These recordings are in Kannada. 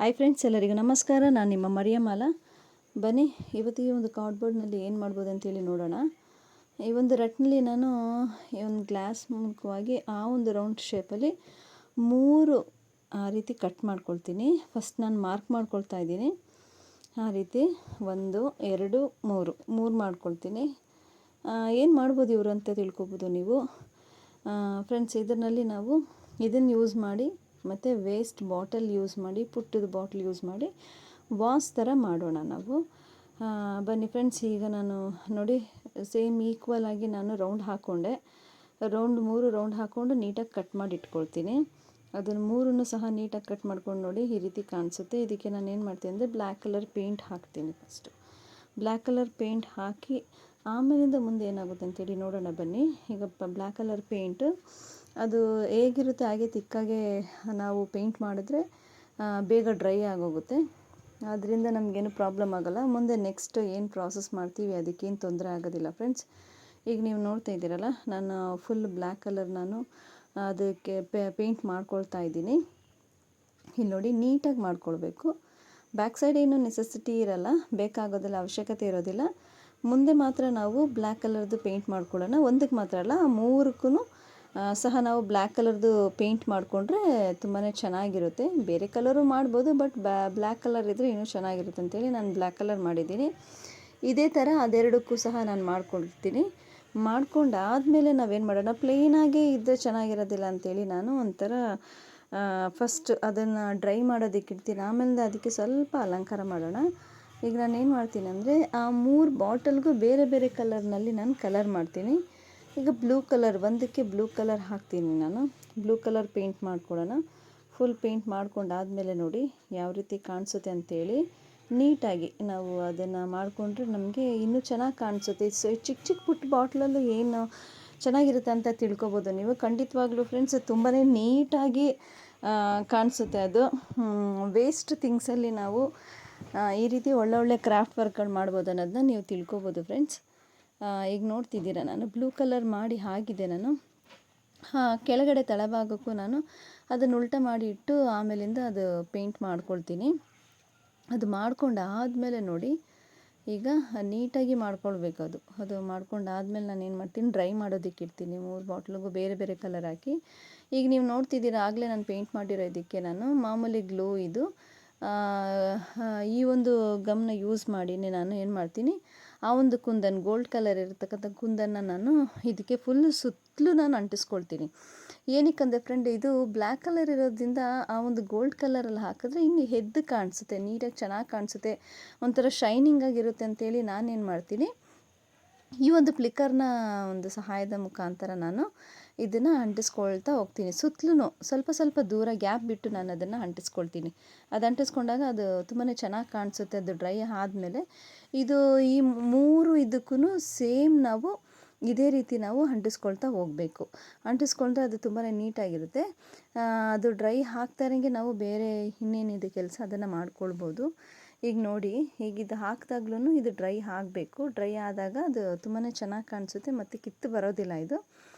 ಹಾಯ್ ಫ್ರೆಂಡ್ಸ್, ಎಲ್ಲರಿಗೂ ನಮಸ್ಕಾರ. ನಾನು ನಿಮ್ಮ ಮರಿಯಮ್ಮಾಲ. ಬನ್ನಿ ಇವತ್ತು ಈ ಒಂದು ಕಾರ್ಡ್ಬೋರ್ಡ್ನಲ್ಲಿ ಏನು ಮಾಡ್ಬೋದು ಅಂತೇಳಿ ನೋಡೋಣ. ಈ ಒಂದು ರಟ್ನಲ್ಲಿ ನಾನು ಈ ಒಂದು ಗ್ಲಾಸ್ ಮೂಲಕವಾಗಿ ಆ ಒಂದು ರೌಂಡ್ ಶೇಪಲ್ಲಿ 3 ಆ ರೀತಿ ಕಟ್ ಮಾಡ್ಕೊಳ್ತೀನಿ. ಫಸ್ಟ್ ನಾನು ಮಾರ್ಕ್ ಮಾಡ್ಕೊಳ್ತಾ ಇದ್ದೀನಿ. ಆ ರೀತಿ 1 2 3 ಮಾಡ್ಕೊಳ್ತೀನಿ. ಏನು ಮಾಡ್ಬೋದು ಇವರು ಅಂತ ತಿಳ್ಕೊಬೋದು ನೀವು ಫ್ರೆಂಡ್ಸ್. ಇದರಲ್ಲಿ ನಾವು ಇದನ್ನು ಯೂಸ್ ಮಾಡಿ ಮತ್ತು ವೇಸ್ಟ್ ಬಾಟಲ್ ಯೂಸ್ ಮಾಡಿ, ಪುಟ್ಟದ ಬಾಟ್ಲ್ ಯೂಸ್ ಮಾಡಿ ವಾಸ್ ಥರ ಮಾಡೋಣ ನಾವು. ಬನ್ನಿ ಫ್ರೆಂಡ್ಸ್, ಈಗ ನಾನು ನೋಡಿ ಸೇಮ್ ಈಕ್ವಲ್ ಆಗಿ ನಾನು ರೌಂಡ್ ಹಾಕ್ಕೊಂಡೆ. 3 ರೌಂಡ್ ಹಾಕ್ಕೊಂಡು ನೀಟಾಗಿ ಕಟ್ ಮಾಡಿ ಇಟ್ಕೊಳ್ತೀನಿ. ಅದನ್ನು 3 ಸಹ ನೀಟಾಗಿ ಕಟ್ ಮಾಡ್ಕೊಂಡು ನೋಡಿ ಈ ರೀತಿ ಕಾಣಿಸುತ್ತೆ. ಇದಕ್ಕೆ ನಾನು ಏನು ಮಾಡ್ತೀನಿ ಅಂದರೆ ಬ್ಲ್ಯಾಕ್ ಕಲರ್ ಪೇಂಟ್ ಹಾಕ್ತೀನಿ. ಫಸ್ಟು ಬ್ಲ್ಯಾಕ್ ಕಲರ್ ಪೇಂಟ್ ಹಾಕಿ ಆಮೇಲಿಂದ ಮುಂದೆ ಏನಾಗುತ್ತೆ ಅಂತೇಳಿ ನೋಡೋಣ ಬನ್ನಿ. ಈಗ ಬ್ಲ್ಯಾಕ್ ಕಲರ್ ಪೇಂಟು ಅದು ಹೇಗಿರುತ್ತೆ ಹಾಗೆ ತಿಕ್ಕಾಗೆ ನಾವು ಪೇಂಟ್ ಮಾಡಿದ್ರೆ ಬೇಗ ಡ್ರೈ ಆಗೋಗುತ್ತೆ. ಅದರಿಂದ ನಮಗೇನು ಪ್ರಾಬ್ಲಮ್ ಆಗೋಲ್ಲ. ಮುಂದೆ ನೆಕ್ಸ್ಟ್ ಏನು ಪ್ರಾಸೆಸ್ ಮಾಡ್ತೀವಿ ಅದಕ್ಕೇನು ತೊಂದರೆ ಆಗೋದಿಲ್ಲ ಫ್ರೆಂಡ್ಸ್. ಈಗ ನೀವು ನೋಡ್ತಾ ಇದ್ದೀರಲ್ಲ, ನಾನು ಫುಲ್ ಬ್ಲ್ಯಾಕ್ ಕಲರ್ ನಾನು ಅದಕ್ಕೆ ಪೇಂಟ್ ಮಾಡ್ಕೊಳ್ತಾ ಇದ್ದೀನಿ. ಇಲ್ಲಿ ನೋಡಿ ನೀಟಾಗಿ ಮಾಡ್ಕೊಳ್ಬೇಕು. ಬ್ಯಾಕ್ ಸೈಡ್ ಏನು ನೆಸೆಸಿಟಿ ಇರೋಲ್ಲ, ಬೇಕಾಗೋದಿಲ್ಲ, ಅವಶ್ಯಕತೆ ಇರೋದಿಲ್ಲ. ಮುಂದೆ ಮಾತ್ರ ನಾವು ಬ್ಲ್ಯಾಕ್ ಕಲರ್ದು ಪೇಂಟ್ ಮಾಡ್ಕೊಳ್ಳೋಣ. ಒಂದಕ್ಕೆ ಮಾತ್ರ ಅಲ್ಲ, 3ಕ್ಕೂ ಸಹ ನಾವು ಬ್ಲ್ಯಾಕ್ ಕಲರ್ದು ಪೇಂಟ್ ಮಾಡಿಕೊಂಡ್ರೆ ತುಂಬಾ ಚೆನ್ನಾಗಿರುತ್ತೆ. ಬೇರೆ ಕಲರು ಮಾಡ್ಬೋದು, ಬಟ್ ಬ್ಲ್ಯಾಕ್ ಕಲರ್ ಇದ್ದರೆ ಇನ್ನೂ ಚೆನ್ನಾಗಿರುತ್ತೆ ಅಂತೇಳಿ ನಾನು ಬ್ಲ್ಯಾಕ್ ಕಲರ್ ಮಾಡಿದ್ದೀನಿ. ಇದೇ ಥರ ಅದೆರಡಕ್ಕೂ ಸಹ ನಾನು ಮಾಡ್ಕೊಳ್ತೀನಿ. ಮಾಡ್ಕೊಂಡಾದಮೇಲೆ ನಾವೇನು ಮಾಡೋಣ, ಪ್ಲೇನಾಗೇ ಇದ್ದರೆ ಚೆನ್ನಾಗಿರೋದಿಲ್ಲ ಅಂಥೇಳಿ ನಾನು ಒಂಥರ ಫಸ್ಟ್ ಅದನ್ನು ಡ್ರೈ ಮಾಡೋದಕ್ಕೆ ಇಡ್ತೀನಿ. ಆಮೇಲೆ ಅದಕ್ಕೆ ಸ್ವಲ್ಪ ಅಲಂಕಾರ ಮಾಡೋಣ. ಈಗ ನಾನು ಏನು ಮಾಡ್ತೀನಿ ಅಂದರೆ ಆ 3 ಬಾಟಲ್ಗೂ ಬೇರೆ ಬೇರೆ ಕಲರ್ನಲ್ಲಿ ನಾನು ಕಲರ್ ಮಾಡ್ತೀನಿ. ಈಗ ಬ್ಲೂ ಕಲರ್, ಒಂದಕ್ಕೆ ಬ್ಲೂ ಕಲರ್ ಹಾಕ್ತೀನಿ ನಾನು. ಬ್ಲೂ ಕಲರ್ ಪೇಂಟ್ ಮಾಡ್ಕೊಳ್ಳೋಣ. ಫುಲ್ ಪೇಂಟ್ ಮಾಡ್ಕೊಂಡಾದಮೇಲೆ ನೋಡಿ ಯಾವ ರೀತಿ ಕಾಣಿಸುತ್ತೆ ಅಂಥೇಳಿ ನೀಟಾಗಿ ನಾವು ಅದನ್ನು ಮಾಡಿಕೊಂಡ್ರೆ ನಮಗೆ ಇನ್ನೂ ಚೆನ್ನಾಗಿ ಕಾಣಿಸುತ್ತೆ. ಚಿಕ್ಕ ಚಿಕ್ಕ ಪುಟ್ಟ ಬಾಟ್ಲಲ್ಲೂ ಏನು ಚೆನ್ನಾಗಿರುತ್ತೆ ಅಂತ ತಿಳ್ಕೊಬೋದು ನೀವು. ಖಂಡಿತವಾಗ್ಲೂ ಫ್ರೆಂಡ್ಸ್ ತುಂಬಾ ನೀಟಾಗಿ ಕಾಣಿಸುತ್ತೆ ಅದು. ವೇಸ್ಟ್ ಥಿಂಗ್ಸಲ್ಲಿ ನಾವು ಈ ರೀತಿ ಒಳ್ಳೊಳ್ಳೆ ಕ್ರಾಫ್ಟ್ ವರ್ಕ್ಗಳು ಮಾಡ್ಬೋದು ಅನ್ನೋದನ್ನ ನೀವು ತಿಳ್ಕೊಬೋದು ಫ್ರೆಂಡ್ಸ್. ಈಗ ನೋಡ್ತಿದ್ದೀರಾ, ನಾನು ಬ್ಲೂ ಕಲರ್ ಮಾಡಿ ಆಗಿದೆ. ನಾನು ಕೆಳಗಡೆ ತಳಭಾಗಕ್ಕೂ ನಾನು ಅದನ್ನು ಉಲ್ಟಾ ಮಾಡಿ ಇಟ್ಟು ಆಮೇಲಿಂದ ಅದು ಪೇಂಟ್ ಮಾಡ್ಕೊಳ್ತೀನಿ. ಅದು ಮಾಡ್ಕೊಂಡಾದಮೇಲೆ ನೋಡಿ ಈಗ ನೀಟಾಗಿ ಮಾಡ್ಕೊಳ್ಬೇಕು. ಅದು ಮಾಡ್ಕೊಂಡಾದ್ಮೇಲೆ ನಾನು ಏನು ಮಾಡ್ತೀನಿ, ಡ್ರೈ ಮಾಡೋದಕ್ಕೆ ಇಡ್ತೀನಿ. 3 ಬಾಟ್ಲಿಗೂ ಬೇರೆ ಬೇರೆ ಕಲರ್ ಹಾಕಿ. ಈಗ ನೀವು ನೋಡ್ತಿದ್ದೀರಾ, ಆಗಲೇ ನಾನು ಪೇಂಟ್ ಮಾಡಿರೋ ಇದಕ್ಕೆ ನಾನು ಮಾಮೂಲಿ ಗ್ಲೂ ಇದು ಈ ಒಂದು ಗಮ್ನ ಯೂಸ್ ಮಾಡಿನೇ ನಾನು ಏನು ಮಾಡ್ತೀನಿ, ಆ ಒಂದು ಕುಂದನ್ ಗೋಲ್ಡ್ ಕಲರ್ ಇರತಕ್ಕಂಥ ಕುಂದನ್ನು ನಾನು ಇದಕ್ಕೆ ಫುಲ್ ಸುತ್ತಲೂ ನಾನು ಅಂಟಿಸ್ಕೊಳ್ತೀನಿ. ಏನಕ್ಕಂದರೆ ಫ್ರೆಂಡ್, ಇದು ಬ್ಲ್ಯಾಕ್ ಕಲರ್ ಇರೋದ್ರಿಂದ ಆ ಒಂದು ಗೋಲ್ಡ್ ಕಲರಲ್ಲಿ ಹಾಕಿದ್ರೆ ಇನ್ನು ಎದ್ದು ಕಾಣಿಸುತ್ತೆ, ನೀಟಾಗಿ ಚೆನ್ನಾಗಿ ಕಾಣಿಸುತ್ತೆ, ಒಂಥರ ಶೈನಿಂಗ್ ಆಗಿರುತ್ತೆ ಅಂತೇಳಿ ನಾನೇನು ಮಾಡ್ತೀನಿ, ಈ ಒಂದು ಫ್ಲಿಕ್ಕರ್ನ ಒಂದು ಸಹಾಯದ ಮುಖಾಂತರ ನಾನು ಇದನ್ನು ಅಂಟಿಸ್ಕೊಳ್ತಾ ಹೋಗ್ತೀನಿ. ಸುತ್ತಲೂ ಸ್ವಲ್ಪ ಸ್ವಲ್ಪ ದೂರ ಗ್ಯಾಪ್ ಬಿಟ್ಟು ನಾನು ಅದನ್ನು ಅಂಟಿಸ್ಕೊಳ್ತೀನಿ. ಅದು ಅಂಟಿಸ್ಕೊಂಡಾಗ ಅದು ತುಂಬಾ ಚೆನ್ನಾಗಿ ಕಾಣಿಸುತ್ತೆ. ಅದು ಡ್ರೈ ಆದಮೇಲೆ ಇದು ಈ 3 ಇದಕ್ಕೂ ಸೇಮ್ ನಾವು ಇದೇ ರೀತಿ ನಾವು ಅಂಟಿಸ್ಕೊಳ್ತಾ ಹೋಗಬೇಕು. ಅಂಟಿಸ್ಕೊಂಡ್ರೆ ಅದು ತುಂಬಾ ನೀಟಾಗಿರುತ್ತೆ. ಅದು ಡ್ರೈ ಆಗ್ತಾರಂಗೆ ನಾವು ಬೇರೆ ಇನ್ನೇನಿದೆ ಕೆಲಸ ಅದನ್ನು ಮಾಡ್ಕೊಳ್ಬೋದು. ಈಗ ನೋಡಿ, ಈಗ ಇದು ಹಾಕಿದಾಗ್ಲೂ ಇದು ಡ್ರೈ ಆಗಬೇಕು. ಡ್ರೈ ಆದಾಗ ಅದು ತುಂಬಾ ಚೆನ್ನಾಗಿ ಕಾಣಿಸುತ್ತೆ ಮತ್ತು ಕಿತ್ತು ಬರೋದಿಲ್ಲ. ಇದು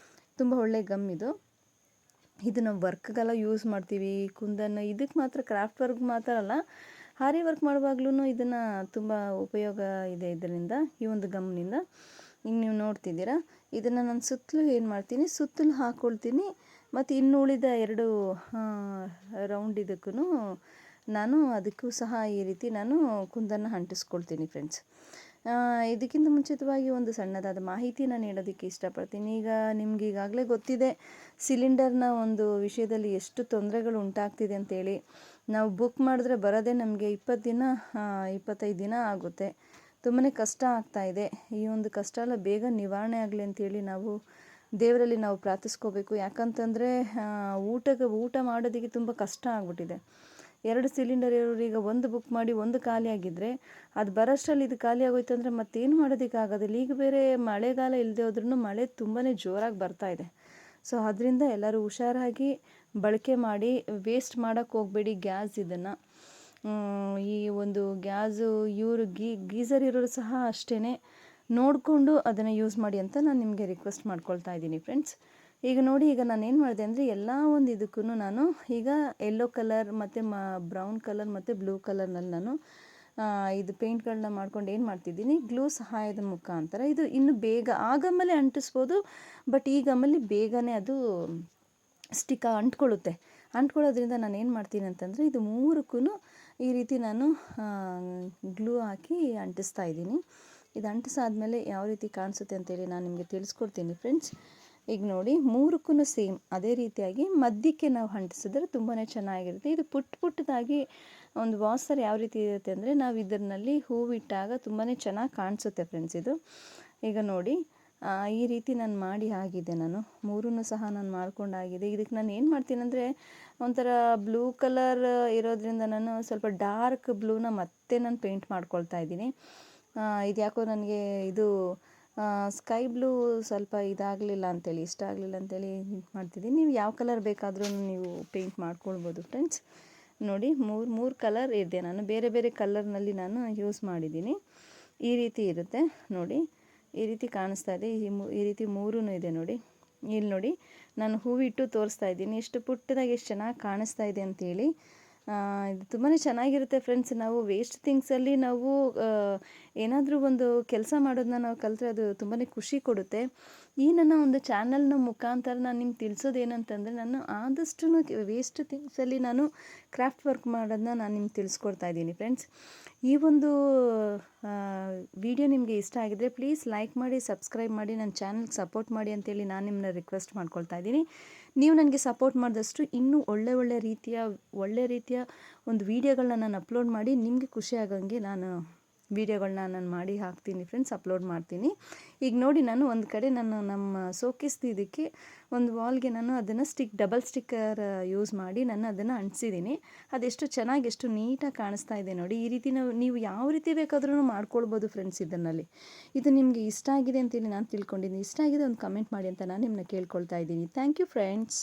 ತುಂಬ ಒಳ್ಳೆ ಗಮ್ ಇದು ನಾವು ವರ್ಕ್ಗೆಲ್ಲ ಯೂಸ್ ಮಾಡ್ತೀವಿ. ಕುಂದನ್ನು ಇದಕ್ಕೆ ಮಾತ್ರ, ಕ್ರಾಫ್ಟ್ ವರ್ಕ್ ಮಾತ್ರ ಅಲ್ಲ, ಹಾರಿ ವರ್ಕ್ ಮಾಡುವಾಗ್ಲೂ ಇದನ್ನು ತುಂಬ ಉಪಯೋಗ ಇದೆ ಇದರಿಂದ, ಈ ಒಂದು ಗಮ್ನಿಂದ. ಈಗ ನೀವು ನೋಡ್ತಿದ್ದೀರಾ, ಇದನ್ನು ನಾನು ಸುತ್ತಲೂ ಏನು ಮಾಡ್ತೀನಿ, ಸುತ್ತಲೂ ಹಾಕ್ಕೊಳ್ತೀನಿ. ಮತ್ತು ಇನ್ನು ಉಳಿದ 2 ರೌಂಡ್ ಇದಕ್ಕೂ ನಾನು ಅದಕ್ಕೂ ಸಹ ಈ ರೀತಿ ನಾನು ಕುಂದನ್ನು ಅಂಟಿಸ್ಕೊಳ್ತೀನಿ ಫ್ರೆಂಡ್ಸ್. ಇದಕ್ಕಿಂತ ಮುಂಚಿತವಾಗಿ ಒಂದು ಸಣ್ಣದಾದ ಮಾಹಿತಿ ನಾನು ನೀಡೋದಕ್ಕೆ ಇಷ್ಟಪಡ್ತೀನಿ. ಈಗ ನಿಮ್ಗೆ ಈಗಾಗಲೇ ಗೊತ್ತಿದೆ ಸಿಲಿಂಡರ್ನ ಒಂದು ವಿಷಯದಲ್ಲಿ ಎಷ್ಟು ತೊಂದರೆಗಳು ಉಂಟಾಗ್ತಿದೆ ಅಂತೇಳಿ. ನಾವು ಬುಕ್ ಮಾಡಿದ್ರೆ ಬರೋದೇ ನಮಗೆ 20 ದಿನ 25 ದಿನ ಆಗುತ್ತೆ. ತುಂಬಾ ಕಷ್ಟ ಆಗ್ತಾಯಿದೆ. ಈ ಒಂದು ಕಷ್ಟ ಎಲ್ಲ ಬೇಗ ನಿವಾರಣೆ ಆಗಲಿ ಅಂತೇಳಿ ನಾವು ದೇವರಲ್ಲಿ ನಾವು ಪ್ರಾರ್ಥಿಸ್ಕೋಬೇಕು. ಯಾಕಂತಂದರೆ ಊಟ ಮಾಡೋದಕ್ಕೆ ತುಂಬ ಕಷ್ಟ ಆಗ್ಬಿಟ್ಟಿದೆ. 2 ಸಿಲಿಂಡರ್ ಇರೋರು ಈಗ 1 ಬುಕ್ ಮಾಡಿ 1 ಖಾಲಿ ಆಗಿದ್ದರೆ ಅದು ಬರೋಷ್ಟರಲ್ಲಿ ಇದು ಖಾಲಿ ಆಗೋಯ್ತು ಅಂದರೆ ಮತ್ತೇನು ಮಾಡೋದಕ್ಕೆ ಆಗೋದಿಲ್ಲ. ಈಗ ಬೇರೆ ಮಳೆಗಾಲ ಇಲ್ಲದೆ ಹೋದ್ರೂ ಮಳೆ ತುಂಬಾ ಜೋರಾಗಿ ಬರ್ತಾಯಿದೆ. ಸೊ ಅದರಿಂದ ಎಲ್ಲರೂ ಹುಷಾರಾಗಿ ಬಳಕೆ ಮಾಡಿ, ವೇಸ್ಟ್ ಮಾಡೋಕ್ಕೆ ಹೋಗಬೇಡಿ ಗ್ಯಾಸ್. ಇದನ್ನು ಈ ಒಂದು ಗ್ಯಾಸು ಇವರು ಗೀಝರ್ ಇರೋರು ಸಹ ಅಷ್ಟೇ ನೋಡಿಕೊಂಡು ಅದನ್ನು ಯೂಸ್ ಮಾಡಿ ಅಂತ ನಾನು ನಿಮಗೆ ರಿಕ್ವೆಸ್ಟ್ ಮಾಡ್ಕೊಳ್ತಾ ಇದ್ದೀನಿ ಫ್ರೆಂಡ್ಸ್. ಈಗ ನೋಡಿ, ಈಗ ನಾನೇನು ಮಾಡಿದೆ ಅಂದರೆ ಎಲ್ಲ ಒಂದು ಇದಕ್ಕೂ ನಾನು ಈಗ ಯೆಲ್ಲೋ ಕಲರ್ ಮತ್ತು ಬ್ರೌನ್ ಕಲರ್ ಮತ್ತು ಬ್ಲೂ ಕಲರ್ನಲ್ಲಿ ನಾನು ಇದು ಪೇಂಟ್ಗಳನ್ನ ಮಾಡ್ಕೊಂಡು ಏನು ಮಾಡ್ತಿದ್ದೀನಿ, ಗ್ಲೂ ಸಹಾಯದ ಮುಖಾಂತರ ಇದು ಇನ್ನು ಬೇಗ ಆಗಮಲೆ ಅಂಟಿಸ್ಬೋದು, ಬಟ್ ಈ ಗಮ್ಮಲ್ಲಿ ಬೇಗನೆ ಅದು ಅಂಟ್ಕೊಳ್ಳುತ್ತೆ. ಅಂಟ್ಕೊಳ್ಳೋದ್ರಿಂದ ನಾನು ಏನು ಮಾಡ್ತೀನಿ ಅಂತಂದರೆ ಇದು ಮೂರಕ್ಕೂ ಈ ರೀತಿ ನಾನು ಗ್ಲೂ ಹಾಕಿ ಅಂಟಿಸ್ತಾ ಇದ್ದೀನಿ. ಇದು ಅಂಟಿಸಾದ್ಮೇಲೆ ಯಾವ ರೀತಿ ಕಾಣಿಸುತ್ತೆ ಅಂತೇಳಿ ನಾನು ನಿಮಗೆ ತಿಳಿಸ್ಕೊಡ್ತೀನಿ ಫ್ರೆಂಡ್ಸ್. ಈಗ ನೋಡಿ, ಮೂರಕ್ಕೂ ಸೇಮ್ ಅದೇ ರೀತಿಯಾಗಿ ಮಧ್ಯಕ್ಕೆ ನಾವು ಅಂಟಿಸಿದ್ರೆ ತುಂಬಾ ಚೆನ್ನಾಗಿರುತ್ತೆ. ಇದು ಪುಟ್ಟದಾಗಿ ಒಂದು ವಾಸರ್ ಯಾವ ರೀತಿ ಇರುತ್ತೆ ಅಂದರೆ, ನಾವು ಇದರಲ್ಲಿ ಹೂವಿಟ್ಟಾಗ ತುಂಬಾ ಚೆನ್ನಾಗಿ ಕಾಣಿಸುತ್ತೆ ಫ್ರೆಂಡ್ಸ್ ಇದು. ಈಗ ನೋಡಿ, ಈ ರೀತಿ ನಾನು ಮಾಡಿ ಆಗಿದೆ. ನಾನು ಮೂರನ್ನು ಸಹ ನಾನು ಮಾಡ್ಕೊಂಡಾಗಿದೆ. ಇದಕ್ಕೆ ನಾನು ಏನು ಮಾಡ್ತೀನಿ ಅಂದರೆ, ಒಂಥರ ಬ್ಲೂ ಕಲರ್ ಇರೋದ್ರಿಂದ ನಾನು ಸ್ವಲ್ಪ ಡಾರ್ಕ್ ಬ್ಲೂನ ಮತ್ತೆ ನಾನು ಪೇಂಟ್ ಮಾಡ್ಕೊಳ್ತಾ ಇದ್ದೀನಿ. ಇದು ಯಾಕೋ ನನಗೆ ಇದು ಸ್ಕೈ ಬ್ಲೂ ಸ್ವಲ್ಪ ಇದಾಗಲಿಲ್ಲ ಅಂತೇಳಿ, ಇಷ್ಟ ಆಗಲಿಲ್ಲ ಅಂತೇಳಿ ಇದು ಮಾಡ್ತಿದ್ದೀನಿ. ನೀವು ಯಾವ ಕಲರ್ ಬೇಕಾದರೂ ನೀವು ಪೇಂಟ್ ಮಾಡ್ಕೊಳ್ಬೋದು ಫ್ರೆಂಡ್ಸ್. ನೋಡಿ, ಮೂರು ಕಲರ್ ಇದೆ, ನಾನು ಬೇರೆ ಬೇರೆ ಕಲರ್ನಲ್ಲಿ ನಾನು ಯೂಸ್ ಮಾಡಿದ್ದೀನಿ. ಈ ರೀತಿ ಇರುತ್ತೆ ನೋಡಿ, ಈ ರೀತಿ ಕಾಣಿಸ್ತಾ ಇದೆ. ಈ ರೀತಿ ಮೂರೂ ಇದೆ ನೋಡಿ. ಇಲ್ಲಿ ನೋಡಿ, ನಾನು ಹೂವಿಟ್ಟು ತೋರಿಸ್ತಾ ಇದ್ದೀನಿ ಎಷ್ಟು ಪುಟ್ಟದಾಗಿ ಎಷ್ಟು ಚೆನ್ನಾಗಿ ಕಾಣಿಸ್ತಾ ಇದೆ ಅಂತೇಳಿ. ಇದು ತುಂಬಾ ಚೆನ್ನಾಗಿರುತ್ತೆ ಫ್ರೆಂಡ್ಸ್. ನಾವು ವೇಸ್ಟ್ ಥಿಂಗ್ಸಲ್ಲಿ ನಾವು ಏನಾದರೂ ಒಂದು ಕೆಲಸ ಮಾಡೋದನ್ನ ನಾವು ಕಲಿತ್ರೆ ಅದು ತುಂಬಾ ಖುಷಿ ಕೊಡುತ್ತೆ. ಈ ನನ್ನ ಒಂದು ಚಾನಲ್ನ ಮುಖಾಂತರ ನಾನು ನಿಮ್ಗೆ ತಿಳಿಸೋದು ಏನಂತಂದರೆ, ನಾನು ಆದಷ್ಟು ವೇಸ್ಟ್ ಥಿಂಗ್ಸಲ್ಲಿ ನಾನು ಕ್ರಾಫ್ಟ್ ವರ್ಕ್ ಮಾಡೋದನ್ನ ನಾನು ನಿಮ್ಗೆ ತಿಳಿಸ್ಕೊಡ್ತಾ ಇದ್ದೀನಿ ಫ್ರೆಂಡ್ಸ್. ಈ ಒಂದು ವಿಡಿಯೋ ನಿಮಗೆ ಇಷ್ಟ ಆಗಿದ್ರೆ ಪ್ಲೀಸ್ ಲೈಕ್ ಮಾಡಿ, ಸಬ್ಸ್ಕ್ರೈಬ್ ಮಾಡಿ, ನನ್ನ ಚಾನಲ್ಗೆ ಸಪೋರ್ಟ್ ಮಾಡಿ ಅಂತೇಳಿ ನಾನು ನಿಮ್ಮನ್ನ ರಿಕ್ವೆಸ್ಟ್ ಮಾಡ್ಕೊಳ್ತಾ ಇದ್ದೀನಿ. ನೀವು ನನಗೆ ಸಪೋರ್ಟ್ ಮಾಡಿದಷ್ಟು ಇನ್ನೂ ಒಳ್ಳೆ ರೀತಿಯ ಒಂದು ವೀಡಿಯೋಗಳನ್ನ ನಾನು ಅಪ್ಲೋಡ್ ಮಾಡಿ ನಿಮಗೆ ಖುಷಿ ಆಗೋಂಗೆ ನಾನು ವೀಡಿಯೋಗಳನ್ನ ನಾನು ಮಾಡಿ ಹಾಕ್ತೀನಿ ಫ್ರೆಂಡ್ಸ್, ಅಪ್ಲೋಡ್ ಮಾಡ್ತೀನಿ. ಈಗ ನೋಡಿ, ನಾನು ಒಂದು ಕಡೆ ನಾನು ನಮ್ಮ ಸೋಕೇಸ್ದು ಇದಕ್ಕೆ ಒಂದು ವಾಲ್ಗೆ ನಾನು ಅದನ್ನು ಡಬಲ್ ಸ್ಟಿಕ್ಕರ್ ಯೂಸ್ ಮಾಡಿ ನಾನು ಅದನ್ನು ಅಂಟಿಸಿದ್ದೀನಿ. ಅದೆಷ್ಟು ಚೆನ್ನಾಗಿ ಎಷ್ಟು ನೀಟಾಗಿ ಕಾಣಿಸ್ತಾ ಇದೆ ನೋಡಿ. ಈ ರೀತಿ ನೀವು ಯಾವ ರೀತಿ ಬೇಕಾದ್ರೂ ಮಾಡ್ಕೊಳ್ಬೋದು ಫ್ರೆಂಡ್ಸ್. ಇದು ನಿಮಗೆ ಇಷ್ಟ ಆಗಿದೆ ಅಂತೇಳಿ ನಾನು ತಿಳ್ಕೊಂಡಿದ್ದೀನಿ. ಇಷ್ಟ ಆಗಿದೆ ಒಂದು ಕಮೆಂಟ್ ಮಾಡಿ ಅಂತ ನಾನು ನಿಮ್ಮನ್ನ ಕೇಳ್ಕೊಳ್ತಾ ಇದ್ದೀನಿ. Thank you friends.